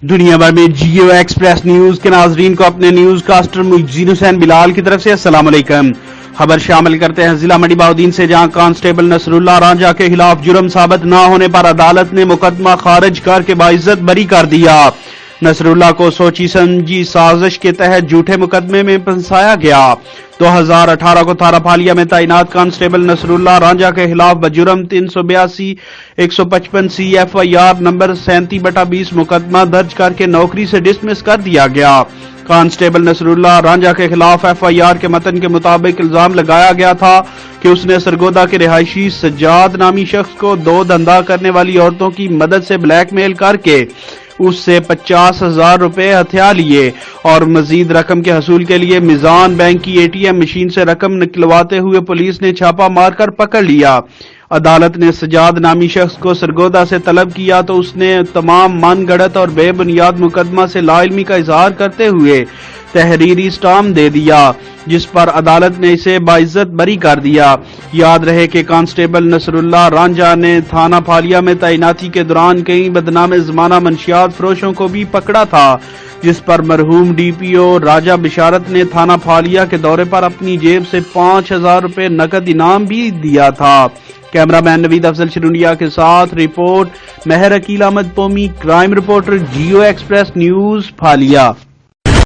دنیا بھر میں جیو ایکسپریس نیوز کے ناظرین کو اپنے نیوز کاسٹر محی حسین بلال کی طرف سے السلام علیکم۔ خبر شامل کرتے ہیں ضلع منڈی بہاؤالدین سے، جہاں کانسٹیبل نصر اللہ رانجھا کے خلاف جرم ثابت نہ ہونے پر عدالت نے مقدمہ خارج کر کے باعزت بری کر دیا۔ نصر اللہ کو سوچی سمجھی سازش کے تحت جھوٹے مقدمے میں پھنسایا گیا۔ 2018 کو تھارا پھالیا میں تعینات کانسٹیبل نصر اللہ رانجھا کے خلاف بجرم 382 155 CFIR نمبر 37/20 مقدمہ درج کر کے نوکری سے ڈسمس کر دیا گیا۔ کانسٹیبل نصر اللہ رانجھا کے خلاف FIR کے متن کے مطابق الزام لگایا گیا تھا کہ اس نے سرگودا کے رہائشی سجاد نامی شخص کو 2 دھندا کرنے والی عورتوں کی مدد سے بلیک میل کر کے اس سے 50,000 روپے ہتھیا لیے اور مزید رقم کے حصول کے لیے میزان بینک کی ATM مشین سے رقم نکلواتے ہوئے پولیس نے چھاپا مار کر پکڑ لیا۔ عدالت نے سجاد نامی شخص کو سرگودا سے طلب کیا تو اس نے تمام من گھڑت اور بے بنیاد مقدمہ سے لا علمی کا اظہار کرتے ہوئے تحریری اسٹامپ دے دیا، جس پر عدالت نے اسے باعزت بری کر دیا۔ یاد رہے کہ کانسٹیبل نصر اللہ رانجھا نے تھانہ پھالیا میں تعیناتی کے دوران کئی بدنام زمانہ منشیات فروشوں کو بھی پکڑا تھا، جس پر مرحوم DPO راجہ بشارت نے تھانہ پھالیا کے دورے پر اپنی جیب سے 5,000 روپے نقد انعام بھی دیا تھا۔ کیمرہ مین نوید افضل شرونیا کے ساتھ report Mehr Aqeel Ahmed Pomi, crime reporter Geo Express News پھالیا۔